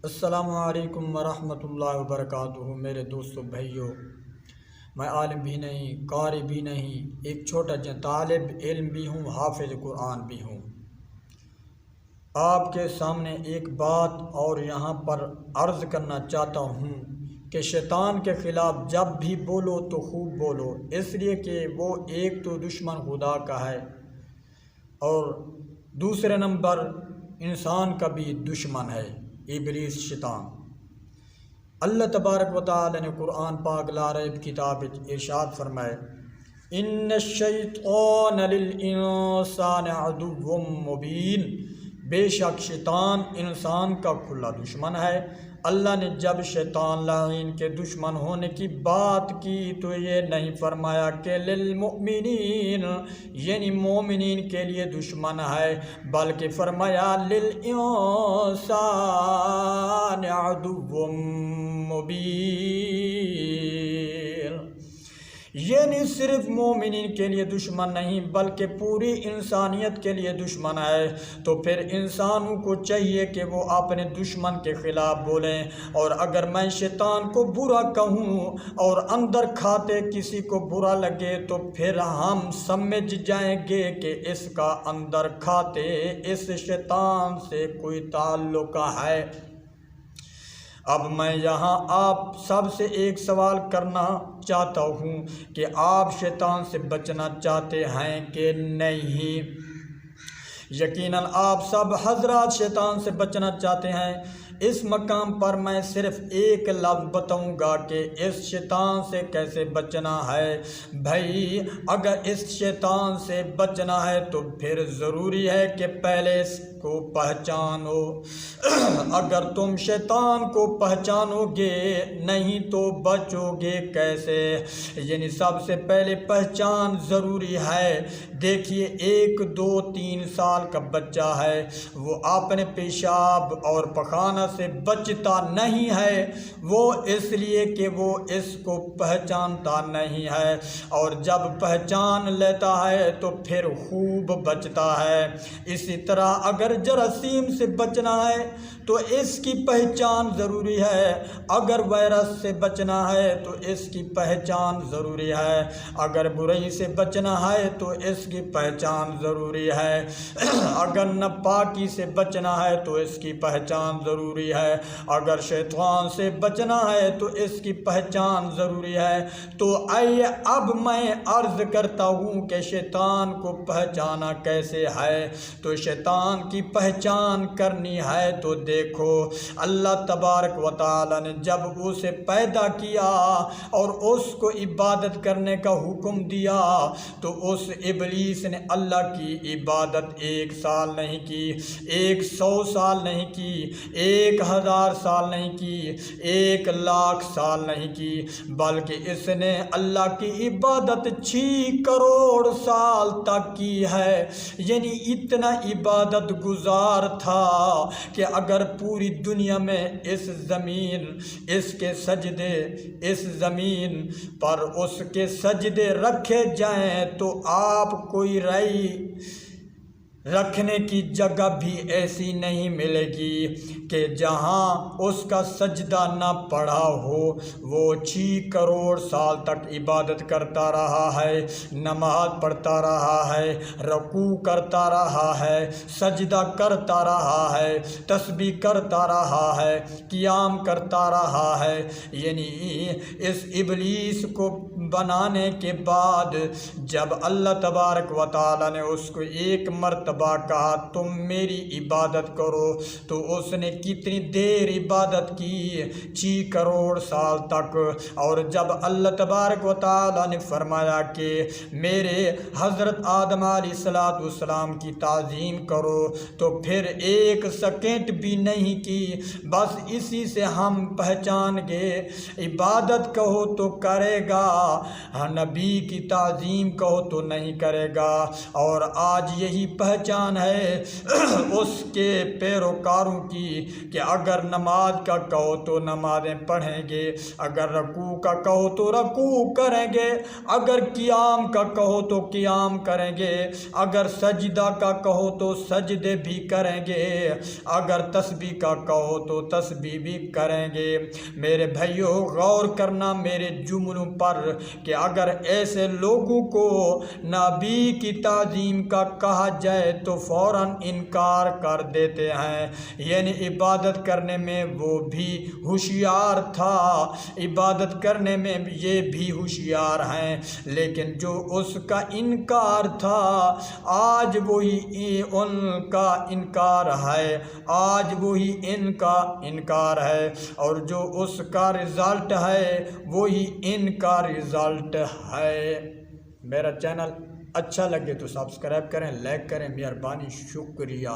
السلام علیکم ورحمۃ اللہ وبرکاتہ۔ میرے دوستو بھائیو، میں عالم بھی نہیں، قاری بھی نہیں، ایک چھوٹا طالب علم بھی ہوں، حافظ قرآن بھی ہوں۔ آپ کے سامنے ایک بات اور یہاں پر عرض کرنا چاہتا ہوں کہ شیطان کے خلاف جب بھی بولو تو خوب بولو، اس لیے کہ وہ ایک تو دشمن خدا کا ہے اور دوسرے نمبر انسان کا بھی دشمن ہے، ابلیس شیطان۔ اللہ تبارک و تعالی نے قرآن پاک لا ریب کتاب ارشاد فرمائے، ان الشیطان للانسان عدو مبین، بے شک شیطان انسان کا کھلا دشمن ہے۔ اللہ نے جب شیطان لعین کے دشمن ہونے کی بات کی تو یہ نہیں فرمایا کہ للمؤمنین یعنی مومنین کے لیے دشمن ہے، بلکہ فرمایا للانسان عدو مبین، یعنی صرف مومنین کے لیے دشمن نہیں بلکہ پوری انسانیت کے لیے دشمن ہے۔ تو پھر انسانوں کو چاہیے کہ وہ اپنے دشمن کے خلاف بولیں، اور اگر میں شیطان کو برا کہوں اور اندر کھاتے کسی کو برا لگے تو پھر ہم سمجھ جائیں گے کہ اس کا اندر کھاتے اس شیطان سے کوئی تعلق ہے۔ اب میں یہاں آپ سب سے ایک سوال کرنا چاہتا ہوں کہ آپ شیطان سے بچنا چاہتے ہیں کہ نہیں؟ یقیناً آپ سب حضرات شیطان سے بچنا چاہتے ہیں۔ اس مقام پر میں صرف ایک لفظ بتاؤں گا کہ اس شیطان سے کیسے بچنا ہے۔ بھائی اگر اس شیطان سے بچنا ہے تو پھر ضروری ہے کہ پہلے اس کو پہچانو۔ اگر تم شیطان کو پہچانو گے نہیں تو بچو گے کیسے؟ یعنی سب سے پہلے پہچان ضروری ہے۔ دیکھیے 1 2 3 سال کا بچہ ہے، وہ اپنے پیشاب اور پخانہ سے بچتا نہیں ہے، وہ اس لیے کہ وہ اس کو پہچانتا نہیں ہے، اور جب پہچان لیتا ہے تو پھر خوب بچتا ہے۔ اسی طرح اگر جراثیم سے بچنا ہے تو اس کی پہچان ضروری ہے، اگر وائرس سے بچنا ہے تو اس کی پہچان ضروری ہے، اگر برائی سے بچنا ہے تو اس کی پہچان ضروری ہے، اگر ناپاکی سے بچنا ہے تو اس کی پہچان ضروری ہے، اگر شیطان سے بچنا ہے تو اس کی پہچان ضروری ہے۔ تو آئیے اب میں عرض کرتا ہوں کہ شیطان کو پہچانا کیسے ہے۔ تو شیطان کی پہچان کرنی ہے تو دیکھو، اللہ تبارک و تعالی نے جب اسے پیدا کیا اور اس کو عبادت کرنے کا حکم دیا تو اس ابلیس نے اللہ کی عبادت 1 سال نہیں کی، 100 سال نہیں کی، 1000 سال نہیں کی، 1,00,000 سال نہیں کی، بلکہ اس نے اللہ کی عبادت 6 کروڑ سال تک کی ہے۔ یعنی اتنا عبادت گزار تھا کہ اگر پوری دنیا میں اس زمین پر اس کے سجدے رکھے جائیں تو آپ کوئی رائے رکھنے کی جگہ بھی ایسی نہیں ملے گی کہ جہاں اس کا سجدہ نہ پڑا ہو۔ وہ 6 کروڑ سال تک عبادت کرتا رہا ہے، نماز پڑھتا رہا ہے، رکوع کرتا رہا ہے، سجدہ کرتا رہا ہے، تسبیح کرتا رہا ہے، قیام کرتا رہا ہے۔ یعنی اس ابلیس کو بنانے کے بعد جب اللہ تبارک و تعالی نے اس کو ایک مرتبہ کہا تم میری عبادت کرو تو اس نے کتنی دیر عبادت کی؟ 6 کروڑ سال تک۔ اور جب اللہ تبارک و تعالی نے فرمایا کہ میرے حضرت آدم علیہ السلام کی تعظیم کرو تو پھر 1 سیکنڈ بھی نہیں کی، بس اسی سے ہم پہچان گئے عبادت کہو تو کرے گا، نبی کی تعظیم کہو تو نہیں کرے گا۔ اور آج یہی پہچان پہچان ہے اس کے پیروکاروں کی کہ اگر نماز کا کہو تو نمازیں پڑھیں گے، اگر رکوع کا کہو تو رکوع کریں گے، اگر قیام کا کہو تو قیام کریں گے، اگر سجدہ کا کہو تو سجدے بھی کریں گے، اگر تسبیح کا کہو تو تسبیح بھی کریں گے۔ میرے بھائیوں، غور کرنا میرے جملوں پر کہ اگر ایسے لوگوں کو نبی کی تعظیم کا کہا جائے تو فوراً انکار کر دیتے ہیں، یعنی عبادت کرنے میں وہ بھی ہوشیار تھا، عبادت کرنے میں یہ بھی ہوشیار ہیں، لیکن جو اس کا انکار تھا آج وہی ان کا انکار ہے، آج وہی ان کا انکار ہے، اور جو اس کا رزلٹ ہے وہی ان کا رزلٹ ہے۔ میرا چینل اچھا لگے تو سبسکرائب کریں، لائک کریں، مہربانی، شکریہ۔